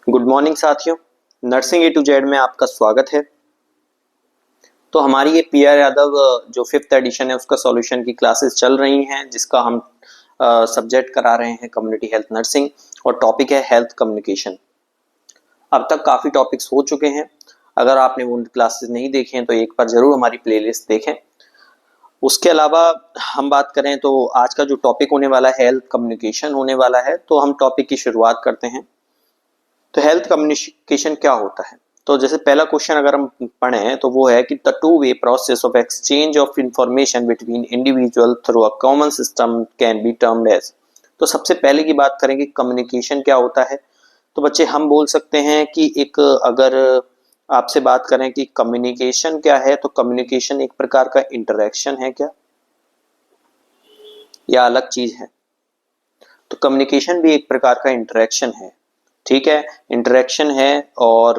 Good morning साथियों, nursing A to Z में आपका स्वागत है। तो हमारी ये पी आर यादव जो 5th एडिशन है उसका सॉल्यूशन की क्लासेस चल रही हैं, जिसका हम सब्जेक्ट करा रहे हैं कम्युनिटी हेल्थ नर्सिंग और टॉपिक है हेल्थ कम्युनिकेशन। अब तक काफ़ी टॉपिक्स हो चुके हैं। अगर आपने वो क्लासेस नहीं देखे हैं तो एक बार ज़रूर हमारी प्लेलिस्ट देखें। उसके अलावा हम बात करें तो आज का जो टॉपिक होने वाला है हेल्थ कम्युनिकेशन होने वाला है। तो हम टॉपिक की शुरुआत करते हैं। तो हेल्थ कम्युनिकेशन क्या होता है? तो जैसे पहला क्वेश्चन अगर हम पढ़ें तो वो है कि the two way process of exchange of information between individual through a common system can be termed as. तो सबसे पहले की बात करें कि कम्युनिकेशन क्या होता है, तो बच्चे हम बोल सकते हैं कि एक अगर आपसे बात करें कि कम्युनिकेशन क्या है, तो कम्युनिकेशन एक प्रकार का इंटरेक्शन है क्या, या अलग चीज है? तो कम्युनिकेशन भी एक प्रकार का इंटरेक्शन है, ठीक है, इंटरेक्शन है और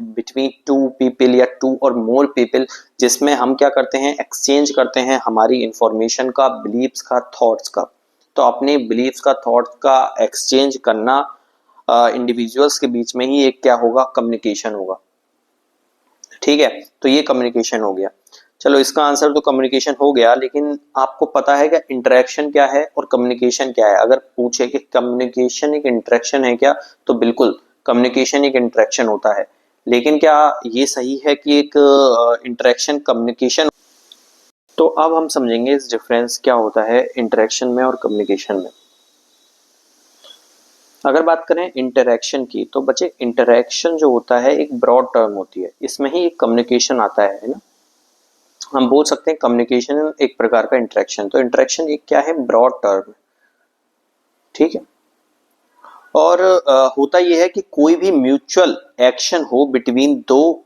बिटवीन टू पीपल या टू और मोर पीपल, जिसमें हम क्या करते हैं, एक्सचेंज करते हैं हमारी इंफॉर्मेशन का, बिलीव्स का, थॉट्स का। तो अपने बिलीव्स का, थॉट्स का एक्सचेंज करना इंडिविजुअल्स के बीच में ही एक क्या होगा, कम्युनिकेशन होगा, ठीक है। तो ये कम्युनिकेशन हो गया। चलो इसका आंसर तो कम्युनिकेशन हो गया, लेकिन आपको पता है क्या इंटरेक्शन क्या है और कम्युनिकेशन क्या है? अगर पूछे कि कम्युनिकेशन एक इंटरेक्शन है क्या, तो बिल्कुल कम्युनिकेशन एक इंटरेक्शन होता है। लेकिन क्या ये सही है कि एक इंटरेक्शन कम्युनिकेशन? तो अब हम समझेंगे इस डिफरेंस क्या होता है इंटरेक्शन में और कम्युनिकेशन में। अगर बात करें इंटरेक्शन की, तो बच्चे इंटरेक्शन जो होता है एक ब्रॉड टर्म होती है, इसमें ही एक कम्युनिकेशन आता है ना। हम बोल सकते हैं कम्युनिकेशन एक प्रकार का इंटरेक्शन। तो इंटरेक्शन एक क्या है, ब्रॉड टर्म, ठीक है। और होता यह है कि कोई भी म्यूचुअल एक्शन हो बिटवीन दो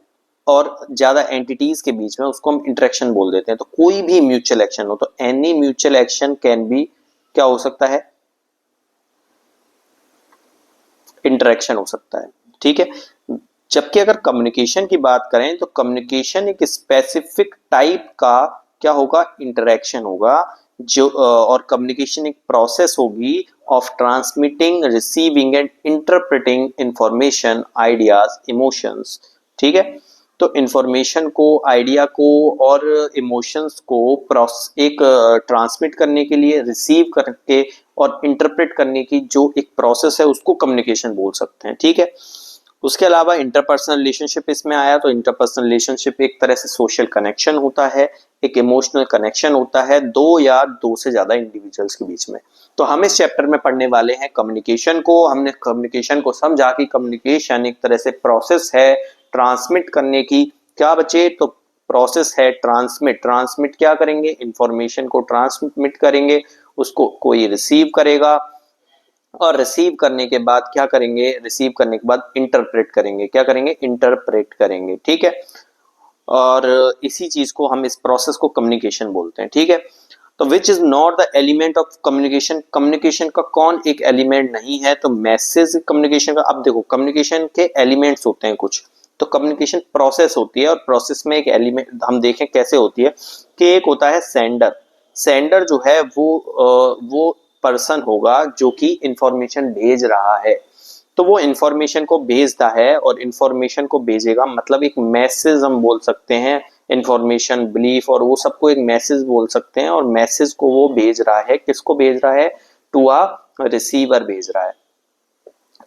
और ज्यादा एंटिटीज के बीच में, उसको हम इंटरेक्शन बोल देते हैं। तो कोई भी म्यूचुअल एक्शन हो, तो any mutual action can be क्या हो सकता है, इंटरेक्शन हो सकता है, ठीक है। जबकि अगर कम्युनिकेशन की बात करें तो कम्युनिकेशन एक स्पेसिफिक टाइप का क्या होगा, इंटरेक्शन होगा, जो और कम्युनिकेशन एक प्रोसेस होगी of transmitting, receiving end interpreting information, ideas, emotions, ठीक है। तो इंफॉर्मेशन को, आइडिया को और इमोशंस को एक ट्रांसमिट करने के लिए, रिसीव करके और इंटरप्रेट करने की जो एक प्रोसेस है, उसको कम्युनिकेशन बोल सकते हैं, ठीक है। उसके अलावा इंटरपर्सनल रिलेशनशिप इसमें आया। तो इंटरपर्सनल रिलेशनशिप एक तरह से सोशल कनेक्शन होता है, एक इमोशनल कनेक्शन होता है दो या दो से ज्यादा इंडिविजुअल्स के बीच में। तो हम इस चैप्टर में पढ़ने वाले हैं कम्युनिकेशन को। हमने कम्युनिकेशन को समझा कि कम्युनिकेशन एक तरह से प्रोसेस है ट्रांसमिट करने की। क्या बच्चे? तो प्रोसेस है ट्रांसमिट। ट्रांसमिट क्या करेंगे, इंफॉर्मेशन को ट्रांसमिट करेंगे, उसको कोई रिसीव करेगा और रिसीव करने के बाद क्या करेंगे, रिसीव करने के बाद इंटरप्रेट करेंगे। क्या करेंगे, इंटरप्रेट करेंगे, ठीक है। और इसी चीज को हम, इस प्रोसेस को कम्युनिकेशन बोलते हैं, ठीक है। तो which is not the element of communication, communication का कौन एक एलिमेंट नहीं है? तो मैसेज कम्युनिकेशन का। अब देखो कम्युनिकेशन के एलिमेंट्स होते हैं कुछ। तो कम्युनिकेशन प्रोसेस होती है और प्रोसेस में एक एलिमेंट हम देखें कैसे होती है कि एक होता है सेंडर। सेंडर जो है वो पर्सन होगा जो कि इंफॉर्मेशन भेज रहा है। तो वो इंफॉर्मेशन को भेजता है और इंफॉर्मेशन को भेजेगा, मतलब एक मैसेज हम बोल सकते हैं। इंफॉर्मेशन, बिलीफ और वो सबको एक मैसेज बोल सकते हैं। और मैसेज को वो भेज रहा है, किसको भेज रहा है? टू अ रिसीवर भेज रहा है,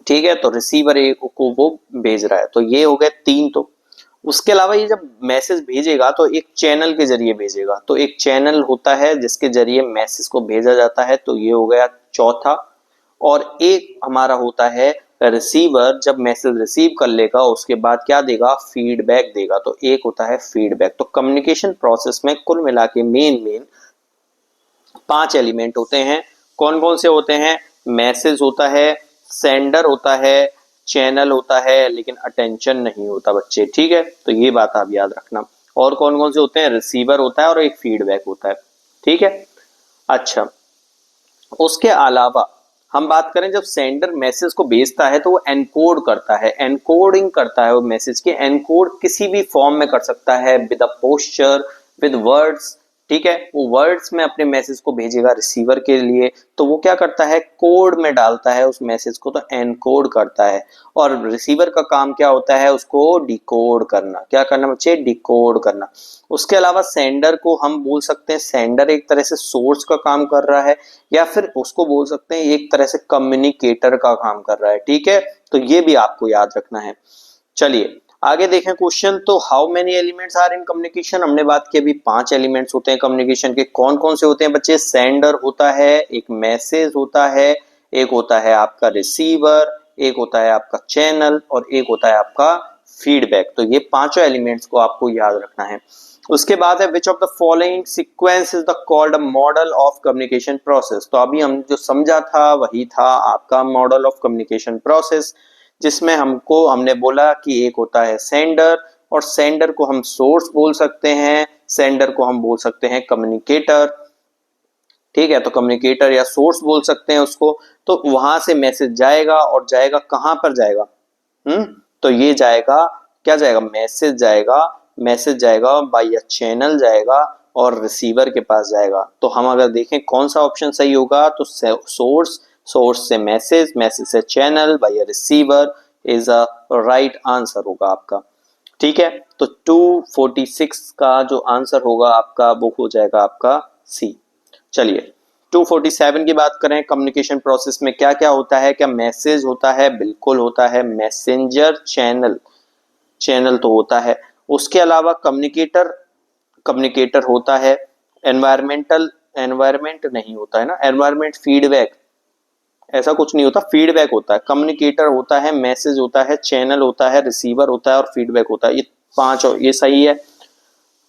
ठीक है। तो रिसीवर को वो भेज रहा है। तो ये हो गए तीन। तो उसके अलावा ये जब मैसेज भेजेगा तो एक चैनल के जरिए भेजेगा। तो एक चैनल होता है जिसके जरिए मैसेज को भेजा जाता है। तो ये हो गया चौथा। और एक हमारा होता है रिसीवर, जब मैसेज रिसीव कर लेगा उसके बाद क्या देगा, फीडबैक देगा। तो एक होता है फीडबैक। तो कम्युनिकेशन प्रोसेस में कुल मिला के मेन 5 एलिमेंट होते हैं। कौन कौन से होते हैं? मैसेज होता है, सेंडर होता है, चैनल होता है, लेकिन अटेंशन नहीं होता बच्चे, ठीक है। तो ये बात आप याद रखना। और कौन कौन से होते हैं? रिसीवर होता है और एक फीडबैक होता है, ठीक है। अच्छा, उसके अलावा हम बात करें, जब सेंडर मैसेज को भेजता है तो वो एनकोड करता है, एनकोडिंग करता है। वो मैसेज के एनकोड किसी भी फॉर्म में कर सकता है, with a posture, with words, ठीक है, वो वर्ड्स में अपने मैसेज को भेजेगा रिसीवर के लिए, तो वो क्या करता है, कोड में डालता है उस मैसेज को, तो एनकोड करता है। और रिसीवर का काम क्या होता है, उसको डिकोड करना। क्या करना बच्चे, डिकोड करना। उसके अलावा सेंडर को हम बोल सकते हैं, सेंडर एक तरह से सोर्स का काम कर रहा है, या फिर उसको बोल सकते हैं एक तरह से कम्युनिकेटर का काम कर रहा है। ठीक है, तो ये भी आपको याद रखना है। चलिए आगे देखें क्वेश्चन। तो how many elements are in communication, हमने बात की अभी 5 एलिमेंट्स होते हैं कम्युनिकेशन के। कौन कौन से होते हैं बच्चे, सेंडर होता है, एक मैसेज होता है, एक होता है आपका रिसीवर, एक होता है आपका चैनल, और एक होता है आपका फीडबैक। तो ये पांचों एलिमेंट्स को आपको याद रखना है। उसके बाद है which of the following sequence is the called a model of communication process. तो अभी हम जो समझा था वही था आपका मॉडल ऑफ कम्युनिकेशन प्रोसेस, जिसमें हमने बोला कि एक होता है सेंडर, और सेंडर को हम सोर्स बोल सकते हैं, सेंडर को हम बोल सकते हैं कम्युनिकेटर। ठीक है, तो कम्युनिकेटर या सोर्स बोल सकते हैं उसको। तो वहां से मैसेज जाएगा, और जाएगा कहां पर जाएगा, तो ये जाएगा, क्या जाएगा, मैसेज जाएगा बाय अ चैनल जाएगा, और रिसीवर के पास जाएगा। तो हम अगर देखें कौन सा ऑप्शन सही होगा, तो सोर्स से मैसेज से channel by a receiver is a right answer होगा आपका। ठीक है, तो 246 का जो आंसर होगा आपका वो हो जाएगा आपका सी। चलिए 247 की बात करें, कम्युनिकेशन प्रोसेस में क्या क्या होता है, क्या मैसेज होता है, बिल्कुल होता है। मैसेंजर, चैनल तो होता है। उसके अलावा कम्युनिकेटर होता है। एनवायरमेंट नहीं होता है ना, एनवायरमेंट फीडबैक, ऐसा कुछ नहीं होता, फीडबैक होता है। कम्युनिकेटर होता है, मैसेज होता है, चैनल होता है, रिसीवर होता है, और फीडबैक होता है। ये पांच, ये सही है।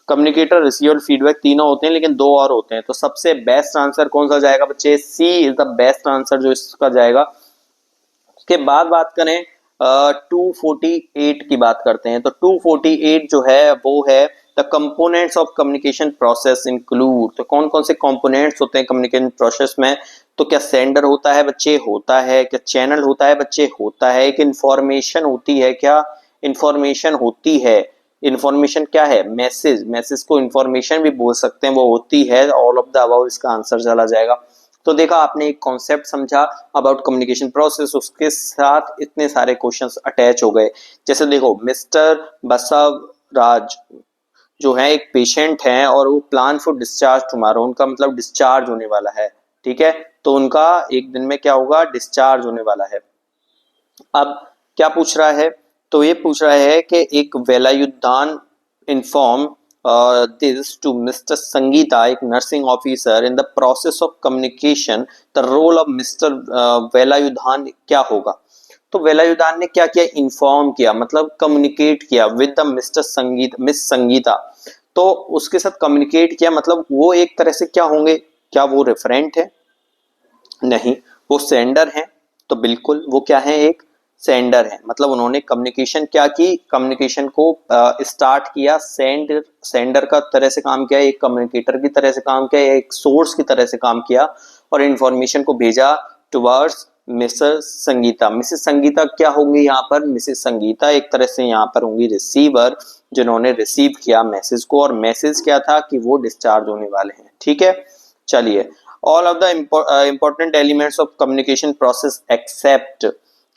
कम्युनिकेटर, रिसीवर, फीडबैक तीनों होते हैं, लेकिन दो और होते हैं। तो सबसे बेस्ट आंसर कौन सा जाएगा बच्चे, सी इज द बेस्ट आंसर जो इसका जाएगा। उसके बाद बात करें 248 की बात करते हैं। तो 248 जो है वो है the components of communication process include. तो कौन कौन से कंपोनेंट्स होते हैं कम्युनिकेशन प्रोसेस में, तो क्या सेंडर होता है बच्चे, होता है। क्या चैनल होता है बच्चे, होता है। एक इंफॉर्मेशन होती है, क्या इंफॉर्मेशन होती है। इंफॉर्मेशन क्या है, मैसेज को इंफॉर्मेशन भी बोल सकते हैं, वो होती है। ऑल ऑफ द अबव इसका आंसर चला जाएगा। तो देखा आपने, एक कॉन्सेप्ट समझा अबाउट कम्युनिकेशन प्रोसेस, उसके साथ इतने सारे क्वेश्चंस अटैच हो गए। जैसे देखो, मिस्टर बसव राज जो है एक पेशेंट हैं, और वो प्लान फॉर डिस्चार्ज टुमारो, उनका मतलब डिस्चार्ज होने वाला है। ठीक है, तो उनका एक दिन में क्या होगा, डिस्चार्ज होने वाला है। अब क्या पूछ रहा है, तो ये पूछ रहा है कि एक Velayudhan inform this to mister Sangeeta, एक nursing officer, in the process of communication the role of mister Velayudhan क्या होगा। तो वेलायुद्धान ने क्या किया, इन्फॉर्म किया, मतलब कम्युनिकेट किया विद द मिस संगीता। तो उसके साथ कम्युनिकेट किया, मतलब वो एक तरह से क्या होंगे, क्या वो रेफरेंट है, नहीं, वो सेंडर है। तो बिल्कुल वो क्या है, एक सेंडर है। मतलब उन्होंने कम्युनिकेशन क्या की, कम्युनिकेशन को स्टार्ट किया, सेंडर का तरह से काम किया, एक कम्युनिकेटर की तरह से काम किया, एक सोर्स की तरह से काम किया, और इंफॉर्मेशन को भेजा towards Mrs Sangeeta. Mrs Sangeeta क्या होंगी यहाँ पर, मिसेस संगीता एक तरह से यहाँ पर होंगी रिसीवर, जिन्होंने रिसीव किया मैसेज को, और मैसेज क्या था कि वो डिस्चार्ज होने वाले हैं। ठीक है, चलिए all of the important elements of communication process except,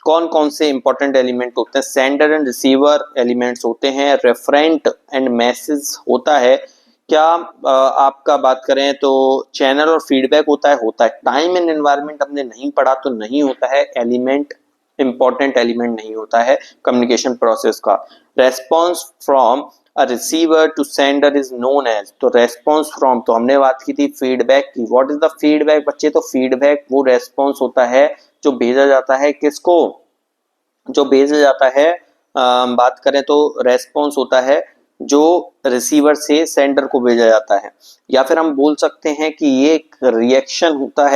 कौन कौन से इंपॉर्टेंट एलिमेंट होते हैं, सेंडर एंड रिसीवर एलिमेंट्स होते हैं, रेफरेंट एंड मैसेज होता है। क्या आपका बात करें तो चैनल और फीडबैक होता है। टाइम एंड एनवायरनमेंट हमने नहीं पढ़ा, तो नहीं होता है, एलिमेंट इंपॉर्टेंट एलिमेंट नहीं होता है कम्युनिकेशन प्रोसेस का। Response from a receiver to sender is known as, तो रेस्पॉन्स फ्रॉम, तो हमने बात की थी फीडबैक की। व्हाट इज द फीडबैक बच्चे, तो फीडबैक वो रेस्पॉन्स होता है जो भेजा जाता है, किसको, जो भेजा जाता है, बात करें तो रेस्पॉन्स होता है जो रिसीवर से सेंडर को भेजा जाता है। या फिर हम बोल सकते हैं कि ये एक रिएक्शन होता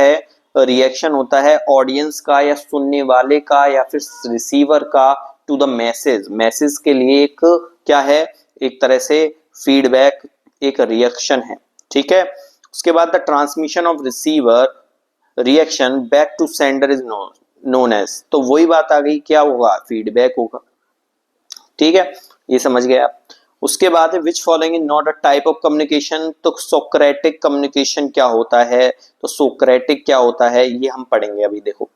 है ऑडियंस का, या सुनने वाले का, या फिर रिसीवर का टू द मैसेज के लिए एक क्या है, एक तरह से फीडबैक एक रिएक्शन है। ठीक है, उसके बाद the transmission of receiver reaction back to sender is known as, तो वही बात आ गई, क्या होगा, फीडबैक होगा। ठीक है, ये समझ गए आप। उसके बाद है which following is not a type of communication. तो सोक्रेटिक कम्युनिकेशन क्या होता है, तो सोक्रेटिक क्या होता है ये हम पढ़ेंगे अभी। देखो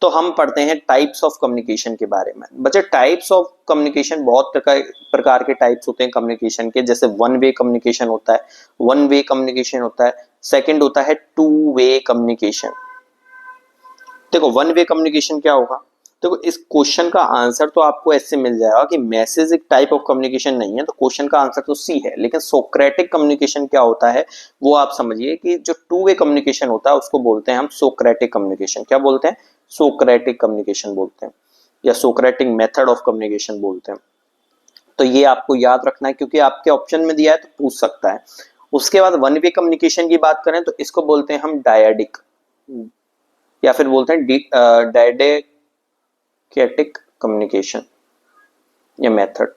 तो हम पढ़ते हैं टाइप्स ऑफ कम्युनिकेशन के बारे में। बच्चे टाइप्स ऑफ कम्युनिकेशन बहुत प्रकार के टाइप्स होते हैं कम्युनिकेशन के। जैसे वन वे कम्युनिकेशन होता है, वन वे कम्युनिकेशन होता है। सेकंड होता है टू वे कम्युनिकेशन। देखो वन वे कम्युनिकेशन क्या होगा, देखो इस क्वेश्चन का आंसर तो आपको ऐसे मिल जाएगा कि मैसेज एक टाइप ऑफ कम्युनिकेशन नहीं है, तो क्वेश्चन का आंसर तो सी है। लेकिन सोक्रेटिक कम्युनिकेशन क्या होता है वो आप समझिए कि जो टू वे कम्युनिकेशन होता है उसको बोलते हैं हम सोक्रेटिक कम्युनिकेशन। क्या बोलते हैं, सोक्रेटिक कम्युनिकेशन बोलते हैं, या सोक्रेटिक मेथड ऑफ कम्युनिकेशन बोलते हैं। तो ये आपको याद रखना है क्योंकि आपके ऑप्शन में दिया है तो पूछ सकता है। उसके बाद वन वे कम्युनिकेशन की बात करें तो इसको बोलते हैं हम डायडिक, या फिर बोलते हैं डायडेकेटिक कम्युनिकेशन या मेथड।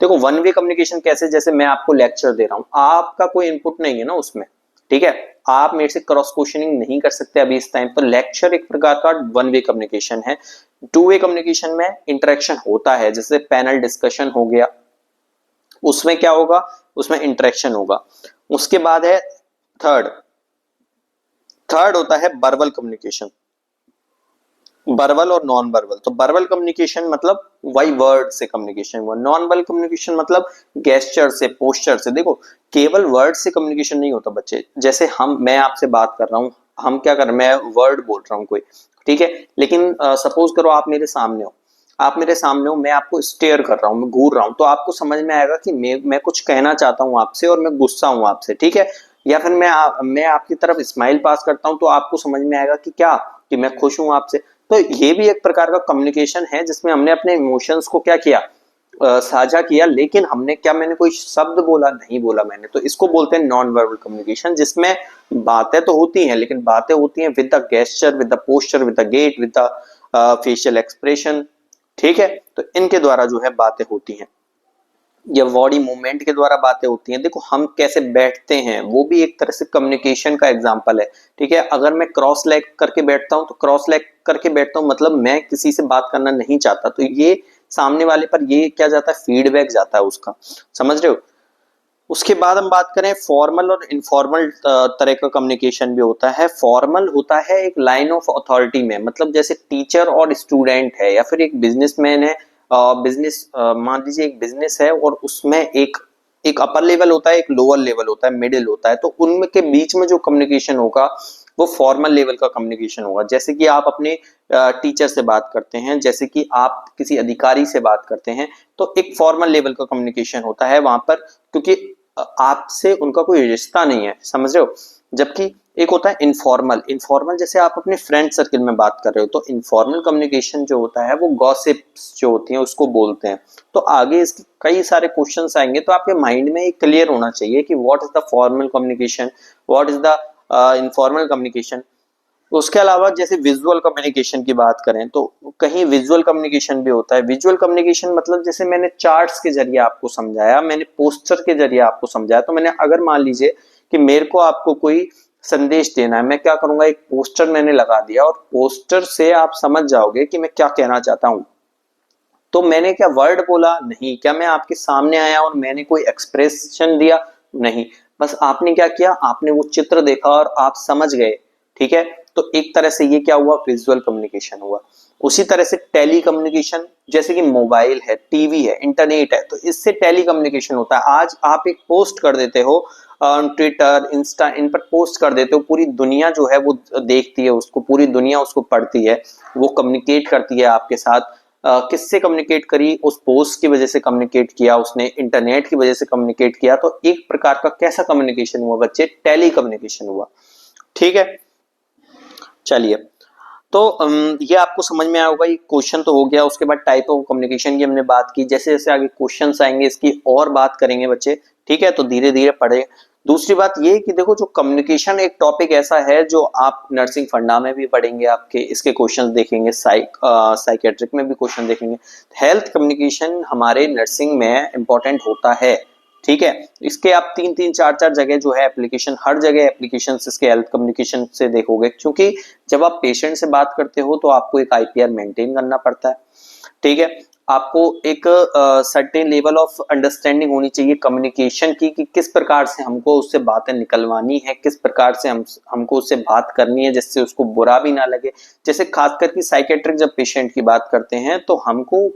देखो वन वे कम्युनिकेशन कैसे, जैसे मैं आपको लेक्चर दे रहा हूं, आपका कोई इनपुट नहीं है ना उसमें, ठीक है, आप मेरे से क्रॉस क्वेश्चनिंग नहीं कर सकते अभी इस टाइम पर। लेक्चर एक प्रकार का वन वे कम्युनिकेशन है। टू वे कम्युनिकेशन में इंटरेक्शन होता है, जैसे पैनल डिस्कशन हो गया, उसमें क्या होगा, उसमें इंटरेक्शन होगा। उसके बाद है थर्ड होता है वर्बल कम्युनिकेशन, वर्बल और नॉन वर्बल। तो वर्बल कम्युनिकेशन मतलब वाई वर्ड से कम्युनिकेशन हुआ, नॉन वर्बल कम्युनिकेशन मतलब गेस्चर से, पोस्चर से। देखो केवल वर्ड से कम्युनिकेशन नहीं होता बच्चे, जैसे मैं आपसे बात कर रहा हूँ, हम क्या कर रहे हैं, मैं वर्ड बोल रहा हूँ कोई, ठीक है, लेकिन सपोज करो आप मेरे सामने हो, मैं आपको स्टेयर कर रहा हूँ, मैं घूर रहा हूँ, तो आपको समझ में आएगा कि मैं कुछ कहना चाहता हूँ आपसे और मैं गुस्सा हूँ आपसे, ठीक है। या फिर मैं आपकी तरफ स्माइल पास करता हूँ तो आपको समझ में आएगा कि क्या, कि मैं खुश हूँ आपसे। तो ये भी एक प्रकार का कम्युनिकेशन है जिसमें हमने अपने इमोशंस को क्या किया, साझा किया, लेकिन मैंने कोई शब्द बोला नहीं, बोला मैंने, तो इसको बोलते हैं नॉन वर्बल कम्युनिकेशन, जिसमें बातें तो होती हैं लेकिन बातें होती हैं with the gesture, with the posture, with the gait, with the facial expression, ठीक है। तो इनके द्वारा जो है बातें होती हैं, या बॉडी मूवमेंट के द्वारा बातें होती हैं। देखो हम कैसे बैठते हैं वो भी एक तरह से कम्युनिकेशन का एग्जांपल है, ठीक है। अगर मैं क्रॉस लेग करके बैठता हूं तो क्रॉस लेग करके बैठता हूं मतलब मैं किसी से बात करना नहीं चाहता, तो ये सामने वाले पर ये क्या जाता है, फीडबैक जाता है उसका, समझ रहे हो। उसके बाद हम बात करें फॉर्मल और इनफॉर्मल तरह का कम्युनिकेशन भी होता है। फॉर्मल होता है एक लाइन ऑफ अथॉरिटी में, मतलब जैसे टीचर और स्टूडेंट है, या फिर एक बिजनेसमैन है, बिजनेस मान लीजिए एक बिजनेस है और उसमें एक अपर लेवल होता है, एक लोअर लेवल होता है, मिडिल होता है, तो उनके बीच में जो कम्युनिकेशन होगा वो फॉर्मल लेवल का कम्युनिकेशन होगा। जैसे कि आप अपने टीचर से बात करते हैं, जैसे कि आप किसी अधिकारी से बात करते हैं, तो एक फॉर्मल लेवल का कम्युनिकेशन होता है वहां पर, क्योंकि आपसे उनका कोई रिश्ता नहीं है, समझ रहे हो। जबकि एक होता है इनफॉर्मल, जैसे आप अपने फ्रेंड सर्कल में बात कर रहे हो, तो इनफॉर्मल कम्युनिकेशन जो होता है वो गॉसिप्स जो होती हैं उसको बोलते हैं। तो आगे इसके कई सारे क्वेश्चंस आएंगे, तो आपके माइंड में एक क्लियर होना चाहिए कि what is the formal communication, what is the informal communication. उसके अलावा जैसे विजुअल कम्युनिकेशन की बात करें तो कहीं विजुअल कम्युनिकेशन भी होता है। विजुअल कम्युनिकेशन मतलब जैसे मैंने चार्ट्स के जरिए आपको समझाया, मैंने पोस्टर के जरिए आपको समझाया, तो मैंने अगर मान लीजिए कि मेरे को आपको कोई संदेश देना है, मैं क्या करूंगा, एक पोस्टर मैंने लगा दिया और पोस्टर से आप समझ जाओगे कि मैं क्या कहना चाहता हूं। तो मैंने क्या वर्ड बोला नहीं, क्या मैं आपके सामने आया और मैंने कोई एक्सप्रेशन दिया नहीं, बस आपने क्या किया, आपने वो चित्र देखा और आप समझ गए, ठीक है। तो एक तरह से ये क्या हुआ, विजुअल कम्युनिकेशन हुआ। उसी तरह से टेली कम्युनिकेशन, जैसे कि मोबाइल है, टीवी है, इंटरनेट है, तो इससे टेली कम्युनिकेशन होता है। आज आप एक पोस्ट कर देते हो ट्विटर, इंस्टा, इन पर पोस्ट कर देते हो, पूरी दुनिया जो है वो देखती है उसको, पूरी दुनिया उसको पढ़ती है, वो कम्युनिकेट करती है आपके साथ। किससे कम्युनिकेट करी, उस पोस्ट की वजह से कम्युनिकेट किया उसने, इंटरनेट की वजह से कम्युनिकेट किया। तो एक प्रकार का कैसा कम्युनिकेशन हुआ बच्चे, टेली कम्युनिकेशन हुआ, ठीक है। चलिए तो ये आपको समझ में आया होगा, ये क्वेश्चन तो हो गया। उसके बाद टाइप ऑफ कम्युनिकेशन की हमने बात की, जैसे जैसे आगे क्वेश्चंस आएंगे इसकी और बात करेंगे बच्चे, ठीक है, तो धीरे धीरे पढ़े। दूसरी बात ये कि देखो जो कम्युनिकेशन एक टॉपिक ऐसा है जो आप नर्सिंग फंडा में भी पढ़ेंगे, आपके इसके क्वेश्चंस देखेंगे, साइकेट्रिक में भी क्वेश्चन देखेंगे। हेल्थ कम्युनिकेशन हमारे नर्सिंग में इंपॉर्टेंट होता है, ठीक है। इसके आप तीन तीन चार चार जगह जो है एप्लीकेशन, हर जगह एप्लीकेशन इसके हेल्थ कम्युनिकेशन से देखोगे, क्योंकि जब आप पेशेंट से बात करते हो तो आपको एक आईपीआर मेंटेन करना पड़ता है, ठीक है। आपको एक सर्टेन लेवल ऑफ अंडरस्टैंडिंग होनी चाहिए कम्युनिकेशन की, कि किस प्रकार से हमको उससे बातें निकलवानी है, किस प्रकार से हमको उससे बात करनी है जिससे उसको बुरा भी ना लगे। जैसे खास करके साइकेट्रिक जब पेशेंट की बात करते हैं तो हमको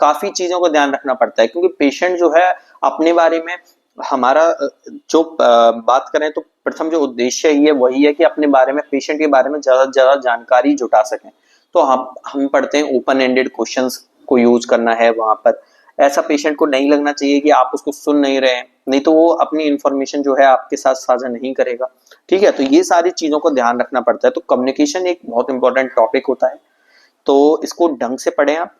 काफी चीजों का ध्यान रखना पड़ता है, क्योंकि पेशेंट जो है अपने बारे में, हमारा जो बात करें तो प्रथम जो उद्देश्य है वही है कि अपने बारे में, पेशेंट के बारे में ज्यादा से ज्यादा जानकारी जुटा सकें। तो हम पढ़ते हैं ओपन एंडेड क्वेश्चंस को यूज करना है वहां पर। ऐसा पेशेंट को नहीं लगना चाहिए कि आप उसको सुन नहीं रहे हैं, नहीं तो वो अपनी इंफॉर्मेशन जो है आपके साथ साझा नहीं करेगा। ठीक है, तो ये सारी चीजों को ध्यान रखना पड़ता है। तो कम्युनिकेशन एक बहुत इंपॉर्टेंट टॉपिक होता है, तो इसको ढंग से पढ़ें आप।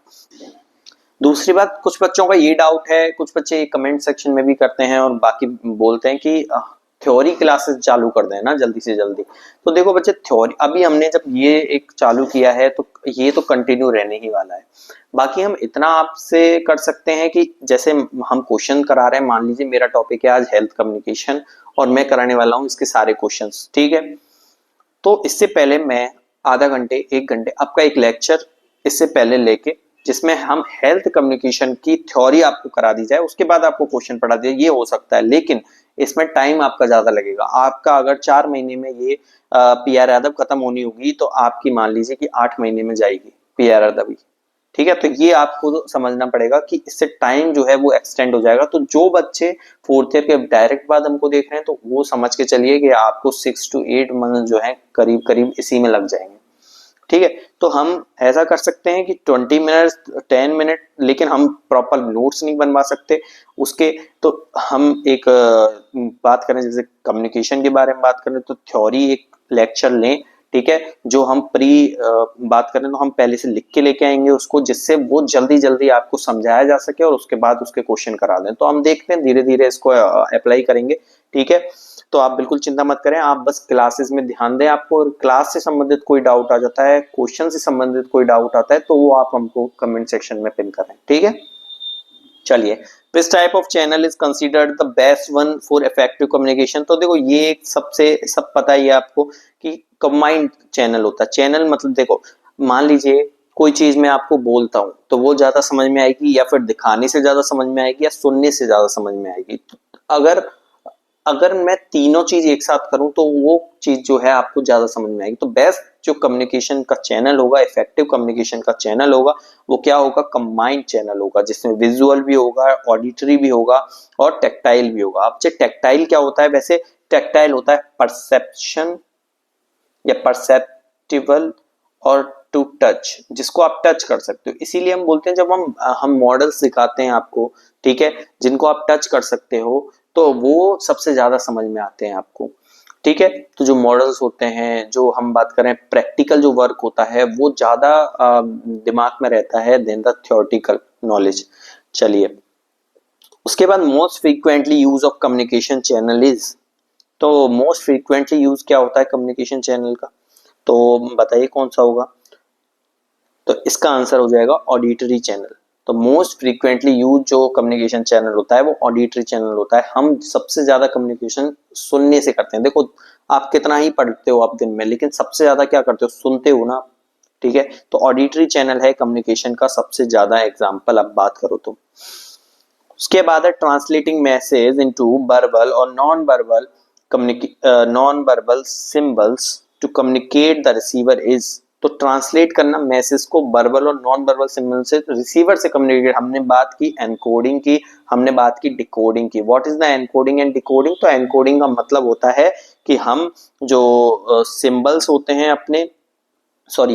दूसरी बात, कुछ बच्चों का ये डाउट है, कुछ बच्चे कमेंट सेक्शन में भी करते हैं और बाकी बोलते हैं कि थ्योरी क्लासेस चालू कर दें ना जल्दी से जल्दी। तो देखो बच्चे, थ्योरी अभी हमने जब ये एक चालू किया है तो ये तो कंटिन्यू रहने ही वाला है। बाकी हम इतना आपसे कर सकते हैं कि जैसे हम क्वेश्चन करा रहे हैं, मान लीजिए मेरा टॉपिक है आज हेल्थ कम्युनिकेशन और मैं कराने वाला हूँ इसके सारे क्वेश्चंस, ठीक है। तो इससे पहले मैं आधा घंटे 1 घंटे आपका एक लेक्चर इससे पहले लेके, जिसमें हम हेल्थ कम्युनिकेशन की थ्योरी आपको करा दी जाए, उसके बाद आपको क्वेश्चन पढ़ा दिया, ये हो सकता है। लेकिन इसमें टाइम आपका ज्यादा लगेगा। आपका अगर 4 महीने में ये पीआर यादव खत्म होनी होगी तो आपकी मान लीजिए कि 8 महीने में जाएगी पीआर यादव। ठीक है, तो ये आपको तो समझना पड़ेगा कि इससे टाइम जो है वो एक्सटेंड हो जाएगा। तो जो बच्चे 4th ईयर के डायरेक्ट बाद हमको देख रहे हैं तो वो समझ के चलिए कि आपको 6 to 8 मंथ जो है करीब करीब इसी में लग जाएंगे। ठीक है, तो हम ऐसा कर सकते हैं कि 20 मिनट 10 मिनट, लेकिन हम प्रॉपर नोट्स नहीं बनवा सकते उसके। तो हम एक बात करें, जैसे कम्युनिकेशन के बारे में बात करें तो थ्योरी एक लेक्चर लें, ठीक है। जो हम बात करें तो हम पहले से लिख के लेके आएंगे उसको, जिससे वो जल्दी जल्दी आपको समझाया जा सके और उसके बाद उसके क्वेश्चन करा दें। तो हम देखते हैं धीरे धीरे इसको अप्लाई करेंगे, ठीक है। तो आप बिल्कुल चिंता मत करें, आप बस क्लासेस में ध्यान दें। आपको क्लास से संबंधित कोई डाउट आ जाता है, क्वेश्चन से संबंधित कोई डाउट आता है, तो वो आप हमको कमेंट सेक्शन में पिन करें, ठीक है। चलिए, which type of channel is considered the best one for effective communication. तो देखो, ये एक सबसे सब पता ही है आपको कि कंबाइंड चैनल होता है। चैनल मतलब देखो, मान लीजिए कोई चीज मैं आपको बोलता हूं तो वो ज्यादा समझ में आएगी, या फिर दिखाने से ज्यादा समझ में आएगी, या सुनने से ज्यादा समझ में आएगी। अगर अगर मैं तीनों चीज एक साथ करूं तो वो चीज जो है आपको ज्यादा समझ में आएगी। तो बेस्ट जो कम्युनिकेशन का चैनल होगा, इफेक्टिव कम्युनिकेशन का चैनल होगा, वो क्या होगा? कंबाइंड चैनल होगा, जिसमें विजुअल भी होगा, ऑडिटरी भी होगा और टेक्टाइल भी होगा। अब टेक्टाइल क्या होता है? वैसे टेक्टाइल होता है परसेप्शन या परसेप्टिबल और टू टच, जिसको आप टच कर सकते हो। इसीलिए हम बोलते हैं, जब हम मॉडल्स दिखाते हैं आपको, ठीक है, जिनको आप टच कर सकते हो, तो वो सबसे ज्यादा समझ में आते हैं आपको, ठीक है। तो जो मॉडल्स होते हैं, जो हम बात करें प्रैक्टिकल जो वर्क होता है, वो ज्यादा दिमाग में रहता है देन द थ्योरेटिकल नॉलेज। चलिए, उसके बाद most frequently use of communication channel is. तो मोस्ट फ्रीक्वेंटली यूज क्या होता है कम्युनिकेशन चैनल का? तो बताइए कौन सा होगा? तो इसका आंसर हो जाएगा ऑडिटरी चैनल। तो मोस्ट फ्रीक्वेंटली यूज जो कम्युनिकेशन चैनल होता है वो ऑडिटरी चैनल होता है। हम सबसे ज्यादा कम्युनिकेशन सुनने से करते हैं। देखो, आप कितना ही पढ़ते हो आप दिन में, लेकिन सबसे ज्यादा क्या करते हो? सुनते हो ना, ठीक है। तो ऑडिटरी चैनल है कम्युनिकेशन का सबसे ज्यादा एग्जाम्पल आप बात करो तो। उसके बाद है ट्रांसलेटिंग मैसेज इनटू वर्बल और non verbal symbols to communicate the receiver is. तो ट्रांसलेट करना मैसेज को वर्बल और नॉन वर्बल सिंबल से रिसीवर से कम्युनिकेट। हमने बात की एनकोडिंग की, हमने बात की डिकोडिंग की। What is the encoding and decoding? तो एनकोडिंग का मतलब होता है कि हम जो सिंबल्स होते हैं अपने,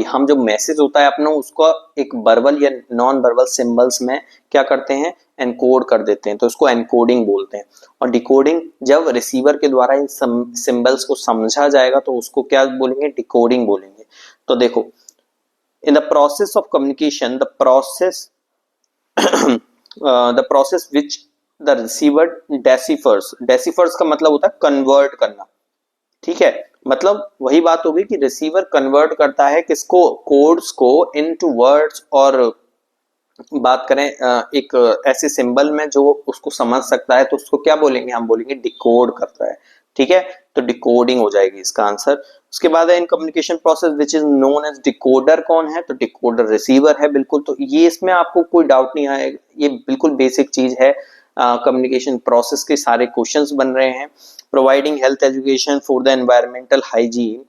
हम जो मैसेज होता है अपना, उसको एक वर्बल या नॉन वर्बल सिंबल्स में क्या करते हैं? एनकोड कर देते हैं। तो इसको एनकोडिंग बोलते हैं। और डिकोडिंग, जब रिसीवर के द्वारा इन सिंबल्स को समझा जाएगा तो उसको क्या बोलेंगे? डिकोडिंग बोलेंगे। तो देखो, in the process of communication, the process which the receiver deciphers. Deciphers का मतलब होता है कन्वर्ट करना, ठीक है। मतलब वही बात होगी कि रिसीवर कन्वर्ट करता है किसको? कोड्स को इनटू वर्ड्स। और बात करें एक ऐसे सिंबल में जो उसको समझ सकता है, तो उसको क्या बोलेंगे? हम बोलेंगे डिकोड करता है, ठीक है, तो डिकोडिंग हो जाएगी इसका आंसर। उसके बाद है in communication process which is known as decoder, कौन है, तो डिकोडर रिसीवर है, बिल्कुल। तो ये इसमें आपको कोई डाउट नहीं आएगा, ये बिल्कुल बेसिक चीज है। कम्युनिकेशन प्रोसेस के सारे क्वेश्चंस बन रहे हैं। Providing health education for the environmental hygiene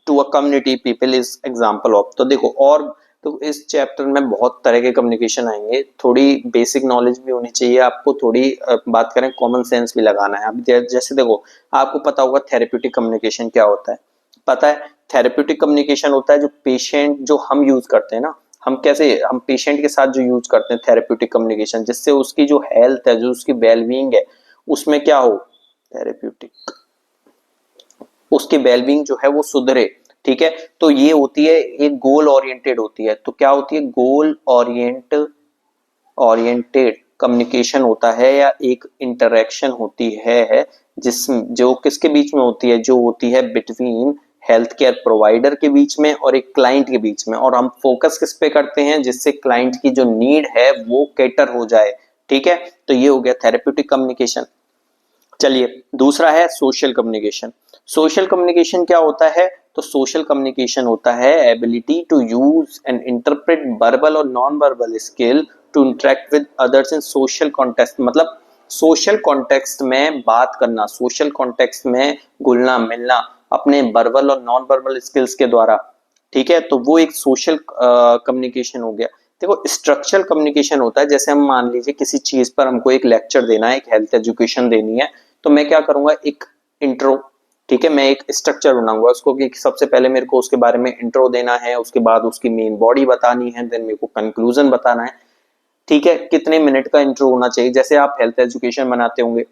to a community people is example of. तो देखो, और तो इस चैप्टर में बहुत तरह के कम्युनिकेशन आएंगे, थोड़ी बेसिक नॉलेज भी होनी चाहिए आपको, थोड़ी बात करें कॉमन सेंस भी लगाना है। अब जैसे देखो, आपको पता होगा थेरेप्यूटिक कम्युनिकेशन क्या होता है, पता है। थेरेप्यूटिक कम्युनिकेशन होता है जो पेशेंट, जो हम यूज करते हैं ना, हम पेशेंट के साथ जो यूज करते हैं थेरेप्यूटिक कम्युनिकेशन, जिससे उसकी जो हेल्थ है, जो उसकी वेलबींग है, उसमें क्या हो, थेरेप्यूटिक, उसकी वेलबींग जो है वो सुधरे, ठीक है। तो ये होती है, एक गोल ओरिएंटेड होती है। तो क्या होती है, गोल ओरिएंटेड कम्युनिकेशन होता है, या एक इंटरेक्शन होती है जिस जो किसके बीच में होती है, जो होती है बिटवीन हेल्थ केयर प्रोवाइडर के बीच में और एक क्लाइंट के बीच में। और हम फोकस किस पे करते हैं, जिससे क्लाइंट की जो नीड है वो कैटर हो जाए, ठीक है। तो ये हो गया थेरेप्यूटिक कम्युनिकेशन। चलिए, दूसरा है सोशल कम्युनिकेशन। सोशल कम्युनिकेशन क्या होता है, तो सोशल कम्युनिकेशन होता है ability to use and interpret verbal और non verbal skill to interact with others in social context. मतलब सोशल कॉन्टेक्स्ट में बात करना, सोशल कॉन्टेक्स्ट में घुलना मिलना अपने वर्बल और नॉन वर्बल स्किल्स के द्वारा, ठीक है। तो वो एक सोशल कम्युनिकेशन हो गया। देखो, स्ट्रक्चरल कम्युनिकेशन होता है, जैसे हम मान लीजिए किसी चीज पर हमको एक लेक्चर देना है, एक हेल्थ एजुकेशन देनी है, तो मैं क्या करूंगा, एक इंट्रो, ठीक है, मैं एक स्ट्रक्चर बनाऊंगा उसको, कि सबसे पहले मेरे को उसके बारे में इंट्रो देना है, उसके बाद उसकी मेन बॉडी बतानी है, देन मेरे को कंक्लूजन बताना है, ठीक है। कितने मिनट का इंट्रो होना चाहिए, जैसे आप हेल्थ एजुकेशन बनाते होंगे,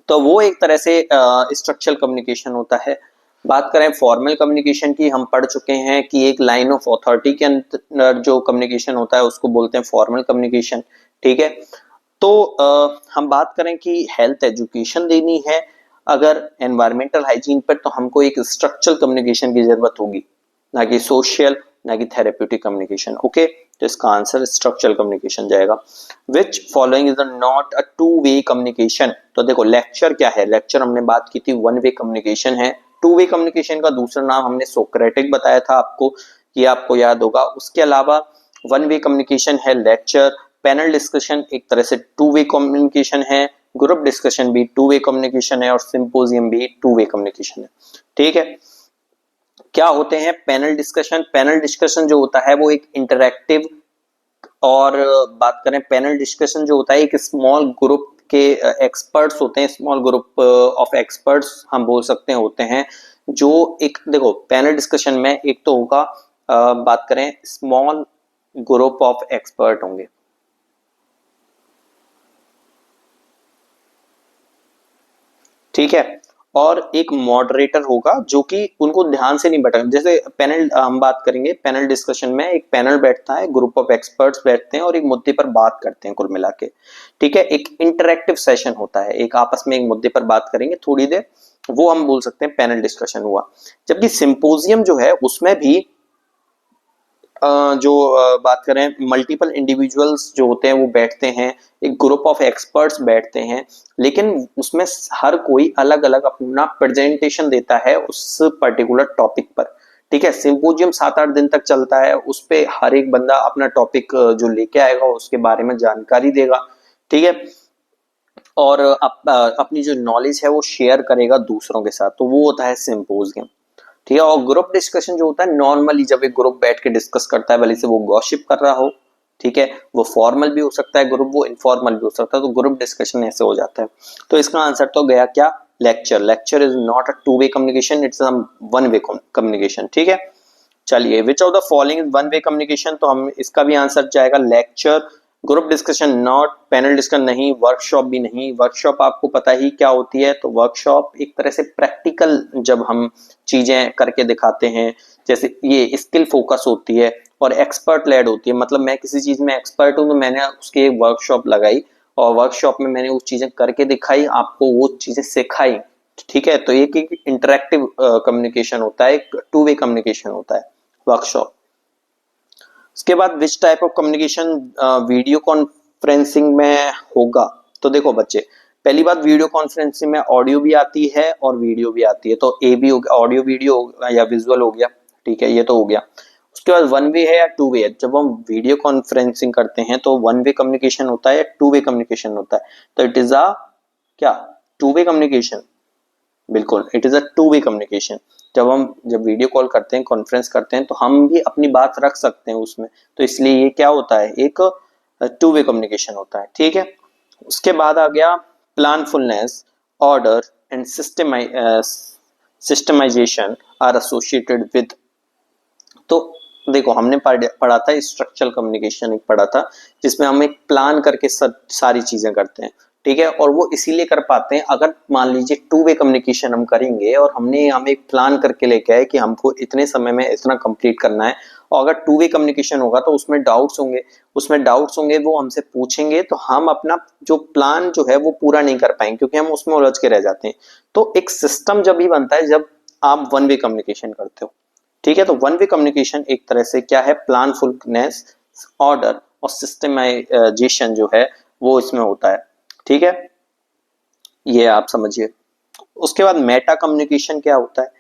तो वो एक तरह से स्ट्रक्चरल कम्युनिकेशन होता है। बात करें फॉर्मल कम्युनिकेशन की, हम पढ़ चुके हैं कि एक लाइन ऑफ अथॉरिटी के अंदर जो कम्युनिकेशन होता है उसको बोलते हैं फॉर्मल कम्युनिकेशन, ठीक है। तो हम बात करें कि हेल्थ एजुकेशन देनी है अगर एनवायरमेंटल हाइजीन पर, तो हमको एक स्ट्रक्चरल कम्युनिकेशन की जरूरत होगी, ना कि सोशल, ना कि थेरेप्यूटिक कम्युनिकेशन, ओके। तो इसका आंसर स्ट्रक्चरल कम्युनिकेशन जाएगा। Which following is not a two way communication. तो देखो, लेक्चर क्या है, लेक्चर हमने बात की थी वन वे कम्युनिकेशन है। टू वे कम्युनिकेशन का दूसरा नाम हमने सोक्रेटिक बताया था आपको, ये आपको याद होगा। उसके अलावा वन वे कम्युनिकेशन है लेक्चर, पैनल डिस्कशन एक तरह से टू वे कम्युनिकेशन है, ग्रुप डिस्कशन भी टू वे कम्युनिकेशन है, और सिंपोजियम भी टू वे कम्युनिकेशन है, ठीक है। क्या होते हैं पैनल डिस्कशन, पैनल डिस्कशन जो होता है वो एक इंटरैक्टिव, और बात करें पैनल डिस्कशन जो होता है एक स्मॉल ग्रुप के एक्सपर्ट्स होते हैं, स्मॉल ग्रुप ऑफ एक्सपर्ट्स हम बोल सकते हैं होते हैं, जो एक, देखो पैनल डिस्कशन में एक तो होगा बात करें स्मॉल ग्रुप ऑफ एक्सपर्ट होंगे, ठीक है, और एक मॉडरेटर होगा जो कि उनको ध्यान से नहीं बैठा। जैसे पैनल हम बात करेंगे, पैनल डिस्कशन में एक पैनल बैठता है, ग्रुप ऑफ एक्सपर्ट्स बैठते हैं और एक मुद्दे पर बात करते हैं कुल मिला के, ठीक है। एक इंटरेक्टिव सेशन होता है, एक आपस में एक मुद्दे पर बात करेंगे थोड़ी देर, वो हम बोल सकते हैं पैनल डिस्कशन हुआ। जबकि सिंपोजियम जो है उसमें भी जो बात करें मल्टीपल इंडिविजुअल्स जो होते हैं वो बैठते हैं, एक ग्रुप ऑफ एक्सपर्ट्स बैठते हैं, लेकिन उसमें हर कोई अलग अलग अपना प्रेजेंटेशन देता है उस पर्टिकुलर टॉपिक पर, ठीक है। सिंपोजियम 7-8 दिन तक चलता है, उस पे हर एक बंदा अपना टॉपिक जो लेके आएगा उसके बारे में जानकारी देगा, ठीक है, और अपनी जो नॉलेज है वो शेयर करेगा दूसरों के साथ, तो वो होता है सिंपोजियम, ठीक है। और ग्रुप डिस्कशन जो होता है नॉर्मली जब एक ग्रुप बैठ के डिस्कस करता है, भले से वो गॉसिप कर रहा हो, ठीक है, वो फॉर्मल भी हो सकता है ग्रुप, वो इनफॉर्मल भी हो सकता है, तो ग्रुप डिस्कशन ऐसे हो जाता है। तो इसका आंसर तो गया क्या, lecture. Lecture is not a two way communication, it's a one way communication, ठीक है। चलिए, which of the following is one way communication, तो हम इसका भी आंसर जाएगा lecture. Group discussion not, panel discussion नहीं, वर्कशॉप भी नहीं। वर्कशॉप आपको पता ही क्या होती है, तो वर्कशॉप एक तरह से प्रैक्टिकल जब हम चीजें करके दिखाते हैं, जैसे ये स्किल फोकस होती है और एक्सपर्ट लेड होती है, मतलब मैं किसी चीज में एक्सपर्ट हूं तो मैंने उसकी एक वर्कशॉप लगाई और वर्कशॉप में मैंने उस चीजें करके दिखाई, आपको वो चीजें सिखाई, ठीक है। तो एक इंटरेक्टिव कम्युनिकेशन होता है, एक टू वे कम्युनिकेशन होता है वर्कशॉप। उसके बाद which type of communication video conferencing में होगा, तो देखो बच्चे, पहली बात, वीडियो कॉन्फ्रेंसिंग में ऑडियो भी आती है और वीडियो भी आती है, तो ए भी हो गया, ऑडियो वीडियो या विजुअल हो गया, ठीक है, ये तो हो गया। उसके बाद वन वे है या टू वे है। जब हम वीडियो कॉन्फ्रेंसिंग करते हैं तो वन वे कम्युनिकेशन होता है या टू वे कम्युनिकेशन होता है, तो इट इज अ क्या, टू वे कम्युनिकेशन, बिल्कुल it is a two way communication. जब वीडियो कॉल करते हैं, कॉन्फ्रेंस करते हैं, तो हम भी अपनी बात रख सकते हैं उसमें, तो इसलिए ये क्या होता है, एक टू वे कम्युनिकेशन होता है, ठीक है। उसके बाद आ गया planfulness, order and systematization are associated with. तो देखो, हमने पढ़ा था स्ट्रक्चरल कम्युनिकेशन, एक पढ़ा था जिसमें हम एक प्लान करके सारी चीजें करते हैं, ठीक है, और वो इसीलिए कर पाते हैं, अगर मान लीजिए टू वे कम्युनिकेशन हम करेंगे और हम एक प्लान करके लेके आए कि हमको इतने समय में इतना कंप्लीट करना है, और अगर टू वे कम्युनिकेशन होगा तो उसमें डाउट्स होंगे, वो हमसे पूछेंगे, तो हम अपना जो प्लान जो है वो पूरा नहीं कर पाएंगे, क्योंकि हम उसमें उलझ के रह जाते हैं। तो एक सिस्टम जब ही बनता है जब आप वन वे कम्युनिकेशन करते हो, ठीक है। तो वन वे कम्युनिकेशन एक तरह से क्या है, प्लानफुलनेस, ऑर्डर और सिस्टमाइजेशन जो है वो इसमें होता है, ठीक है, ये आप समझिए। उसके बाद मेटा कम्युनिकेशन क्या होता है,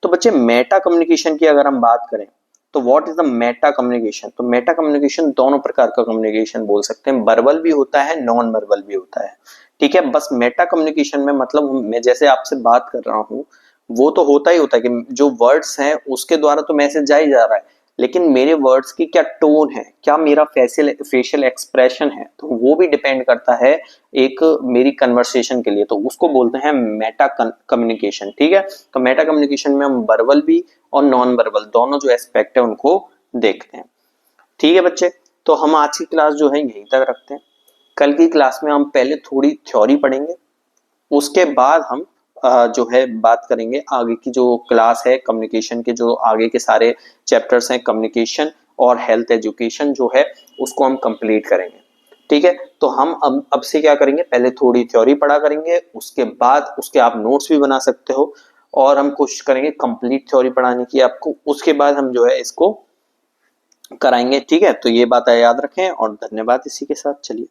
तो बच्चे मेटा कम्युनिकेशन की अगर हम बात करें तो what is the Meta communication. तो मेटा कम्युनिकेशन दोनों प्रकार का कम्युनिकेशन बोल सकते हैं, वर्बल भी होता है, नॉन वर्बल भी होता है, ठीक है। बस मेटा कम्युनिकेशन में मतलब मैं जैसे आपसे बात कर रहा हूं, वो तो होता ही होता है कि जो वर्ड्स हैं उसके द्वारा तो मैसेज जा ही जा रहा है, लेकिन मेरे वर्ड्स की क्या टोन है, क्या मेरा फेशियल एक्सप्रेशन है, तो वो भी डिपेंड करता है एक मेरी कन्वर्सेशन के लिए, तो उसको बोलते हैं मेटा कम्युनिकेशन, ठीक है। तो मेटा कम्युनिकेशन में हम वर्बल भी और नॉन वर्बल दोनों जो एस्पेक्ट है उनको देखते हैं, ठीक है बच्चे। तो हम आज की क्लास जो है यहीं तक रखते हैं। कल की क्लास में हम पहले थोड़ी थ्योरी पढ़ेंगे, उसके बाद हम जो है बात करेंगे आगे की जो क्लास है, कम्युनिकेशन के जो आगे के सारे चैप्टर्स हैं, कम्युनिकेशन और हेल्थ एजुकेशन जो है उसको हम कंप्लीट करेंगे, ठीक है। तो हम अब से क्या करेंगे, पहले थोड़ी थ्योरी पढ़ा करेंगे, उसके बाद उसके आप नोट्स भी बना सकते हो, और हम कोशिश करेंगे कंप्लीट थ्योरी पढ़ाने की आपको, उसके बाद हम जो है इसको कराएंगे, ठीक है। तो ये बात याद रखें और धन्यवाद इसी के साथ, चलिए।